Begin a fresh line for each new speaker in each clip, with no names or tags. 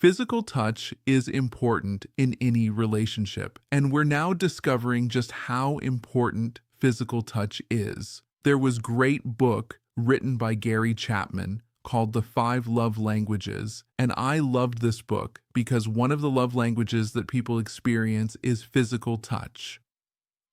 Physical touch is important in any relationship, and we're now discovering just how important physical touch is. There was a great book written by Gary Chapman called The Five Love Languages, and I loved this book because one of the love languages that people experience is physical touch.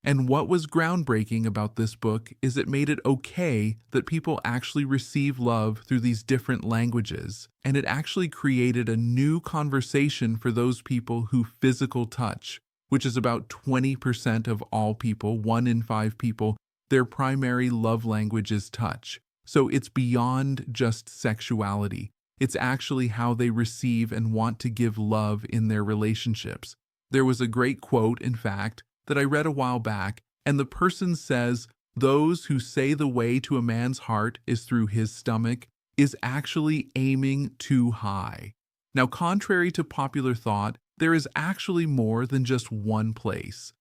And what was groundbreaking about this book is it made it okay that people actually receive love through these different languages, and it actually created a new conversation for those people who physical touch, which is about 20% of all people, 1 in 5 people, their primary love language is touch. So it's beyond just sexuality. It's actually how they receive and want to give love in their relationships. There was a great quote, in fact, that I read a while back, and the person says, "Those who say the way to a man's heart is through his stomach is actually aiming too high." Now, contrary to popular thought, there is actually more than just one place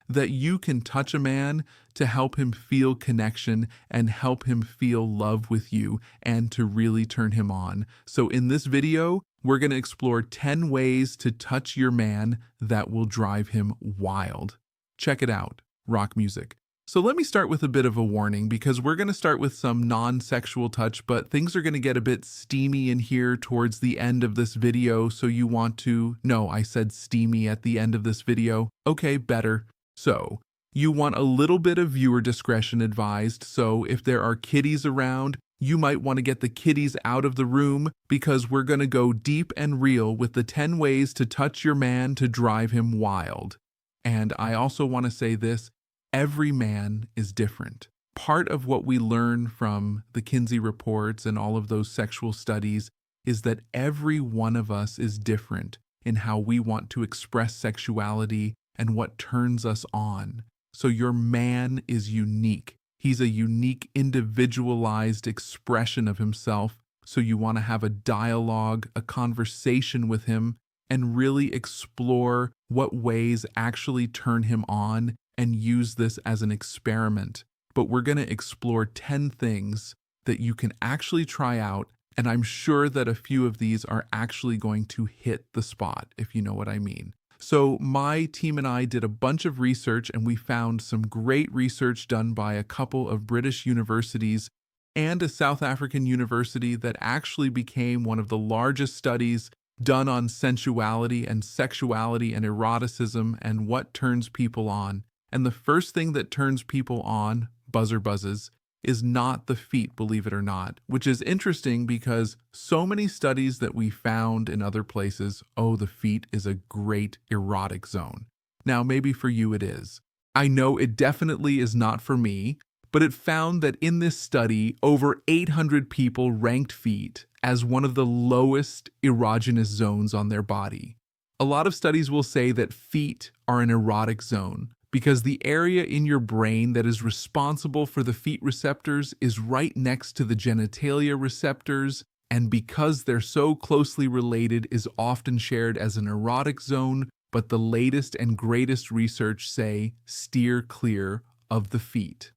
that you can touch a man to help him feel connection and help him feel love with you and to really turn him on. So in this video, we're going to explore 10 ways to touch your man that will drive him wild. Check it out. Rock music. So let me start with a bit of a warning because we're going to start with some non-sexual touch, but things are going to get a bit steamy in here towards the end of this video. So you want to, no, I said steamy at the end of this video. Okay, better. So you want a little bit of viewer discretion advised. So if there are kiddies around, you might want to get the kiddies out of the room because we're going to go deep and real with the 10 ways to touch your man to drive him wild. And I also want to say this, every man is different. Part of what we learn from the Kinsey reports and all of those sexual studies is that every one of us is different in how we want to express sexuality and what turns us on. So your man is unique. He's a unique, individualized expression of himself. So you want to have a dialogue, a conversation with him, and really explore what ways actually turn him on and use this as an experiment. But we're going to explore 10 things that you can actually try out, and I'm sure that a few of these are actually going to hit the spot, if you know what I mean. So my team and I did a bunch of research, and we found some great research done by a couple of British universities and a South African university that actually became one of the largest studies done on sensuality and sexuality and eroticism and what turns people on. And the first thing that turns people on, buzzer buzzes, is not the feet, believe it or not, which is interesting because so many studies that we found in other places, oh, the feet is a great erotic zone. Now, maybe for you it is. I know it definitely is not for me, but it found that in this study, over 800 people ranked feet as one of the lowest erogenous zones on their body. A lot of studies will say that feet are an erotic zone because the area in your brain that is responsible for the feet receptors is right next to the genitalia receptors, and because they're so closely related is often shared as an erotic zone, but the latest and greatest research say steer clear of the feet.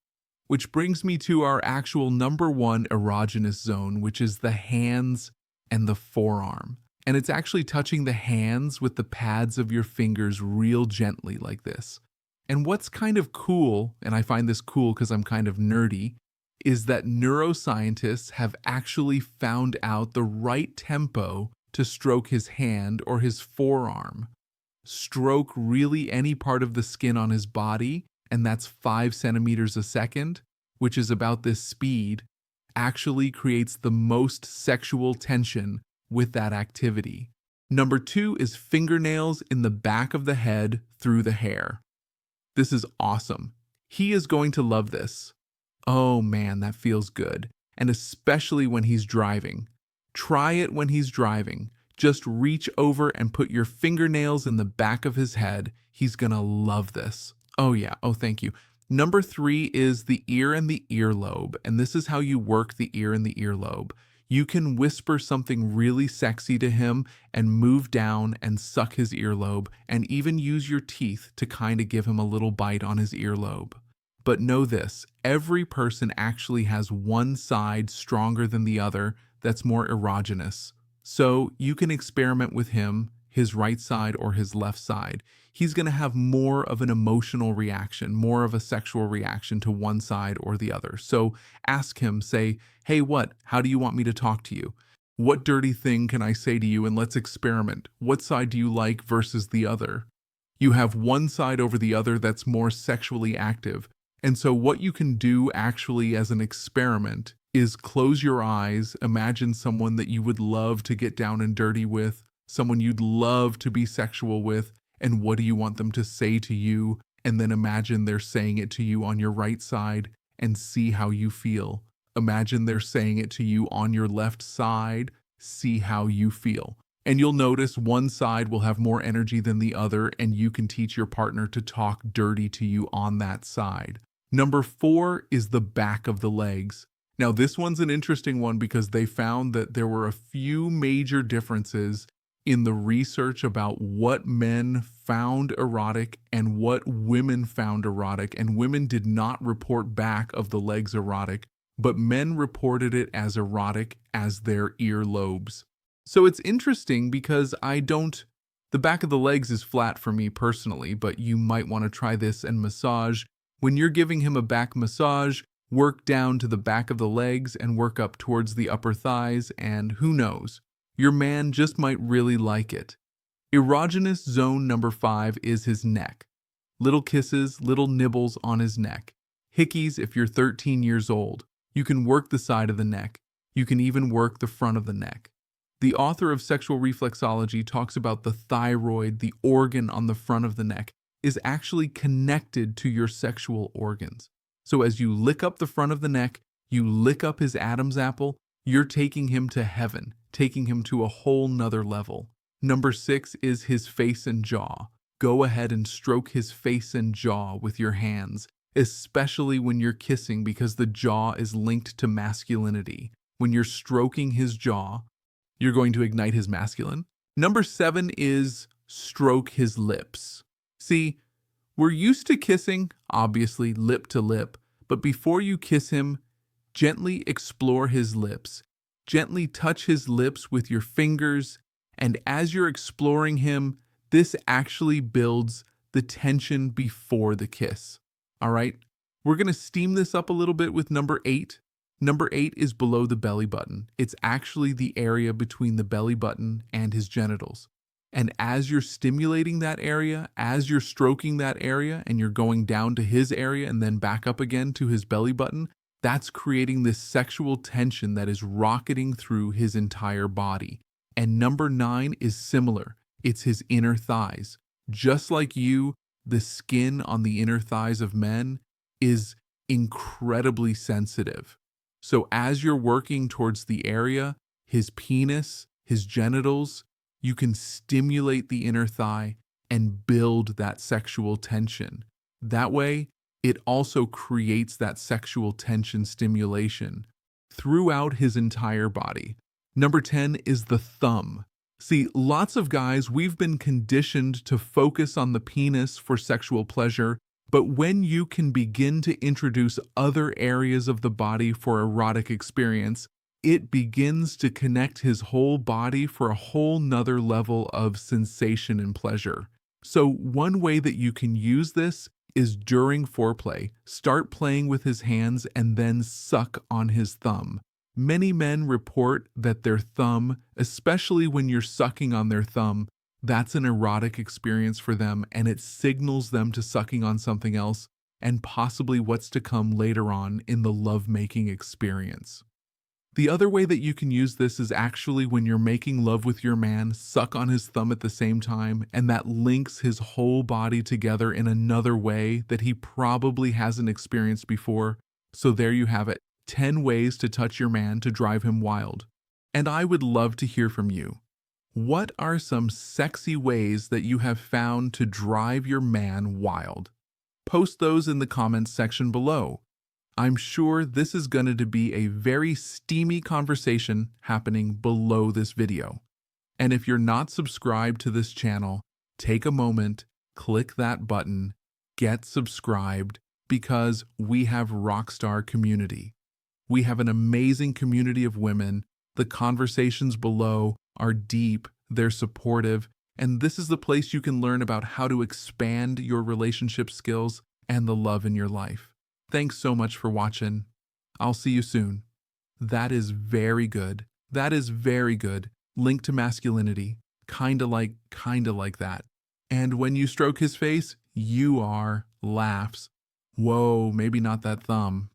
Which brings me to our actual number 1 erogenous zone, which is the hands and the forearm. And it's actually touching the hands with the pads of your fingers real gently like this. And what's kind of cool, and I find this cool because I'm kind of nerdy, is that neuroscientists have actually found out the right tempo to stroke his hand or his forearm. Stroke really any part of the skin on his body, and that's 5 centimeters a second, which is about this speed, actually creates the most sexual tension with that activity. Number 2 is fingernails in the back of the head through the hair. This is awesome. He is going to love this. Oh man, that feels good. And especially when he's driving. Try it when he's driving. Just reach over and put your fingernails in the back of his head. He's gonna love this. Oh yeah, oh thank you. Number 3 is the ear and the earlobe, and this is how you work the ear and the earlobe. You can whisper something really sexy to him and move down and suck his earlobe and even use your teeth to kind of give him a little bite on his earlobe. But know this, every person actually has one side stronger than the other that's more erogenous. So you can experiment with him, his right side or his left side. He's going to have more of an emotional reaction, more of a sexual reaction to one side or the other. So ask him, say, hey, what? How do you want me to talk to you? What dirty thing can I say to you? And let's experiment. What side do you like versus the other? You have one side over the other that's more sexually active. And so what you can do actually as an experiment is close your eyes, imagine someone that you would love to get down and dirty with, someone you'd love to be sexual with, and what do you want them to say to you? And then imagine they're saying it to you on your right side and see how you feel. Imagine they're saying it to you on your left side, see how you feel. And you'll notice one side will have more energy than the other, and you can teach your partner to talk dirty to you on that side. Number 4 is the back of the legs. Now, this one's an interesting one because they found that there were a few major differences in the research about what men found erotic and what women found erotic, and women did not report back of the legs erotic, but men reported it as erotic as their earlobes. So it's interesting because the back of the legs is flat for me personally, but you might want to try this and massage. When you're giving him a back massage, work down to the back of the legs and work up towards the upper thighs, and who knows, your man just might really like it. Erogenous zone number 5 is his neck. Little kisses, little nibbles on his neck. Hickeys if you're 13 years old. You can work the side of the neck. You can even work the front of the neck. The author of Sexual Reflexology talks about the thyroid, the organ on the front of the neck, is actually connected to your sexual organs. So as you lick up the front of the neck, you lick up his Adam's apple, you're taking him to heaven, taking him to a whole nother level. Number 6 is his face and jaw. Go ahead and stroke his face and jaw with your hands, especially when you're kissing because the jaw is linked to masculinity. When you're stroking his jaw, you're going to ignite his masculine. Number 7 is stroke his lips. See, we're used to kissing, obviously, lip to lip, but before you kiss him, gently explore his lips. Gently touch his lips with your fingers, and as you're exploring him, this actually builds the tension before the kiss. All right? We're going to steam this up a little bit with number 8. Number 8 is below the belly button. It's actually the area between the belly button and his genitals. And as you're stimulating that area, as you're stroking that area, and you're going down to his area and then back up again to his belly button, that's creating this sexual tension that is rocketing through his entire body. And number 9 is similar. It's his inner thighs. Just like you, the skin on the inner thighs of men is incredibly sensitive. So as you're working towards the area, his penis, his genitals, you can stimulate the inner thigh and build that sexual tension. That way, it also creates that sexual tension stimulation throughout his entire body. Number 10 is the thumb. See, lots of guys, we've been conditioned to focus on the penis for sexual pleasure, but when you can begin to introduce other areas of the body for erotic experience, it begins to connect his whole body for a whole nother level of sensation and pleasure. So one way that you can use this is during foreplay. Start playing with his hands and then suck on his thumb. Many men report that their thumb, especially when you're sucking on their thumb, that's an erotic experience for them, and it signals them to sucking on something else and possibly what's to come later on in the lovemaking experience. The other way that you can use this is actually when you're making love with your man, suck on his thumb at the same time, and that links his whole body together in another way that he probably hasn't experienced before. So there you have it, 10 ways to touch your man to drive him wild. And I would love to hear from you. What are some sexy ways that you have found to drive your man wild? Post those in the comments section below. I'm sure this is going to be a very steamy conversation happening below this video. And if you're not subscribed to this channel, take a moment, click that button, get subscribed, because we have rockstar community. We have an amazing community of women. The conversations below are deep, they're supportive, and this is the place you can learn about how to expand your relationship skills and the love in your life. Thanks so much for watching. I'll see you soon. That is very good. That is very good. Link to masculinity. Kinda like that. And when you stroke his face, you are laughs. Whoa, maybe not that thumb.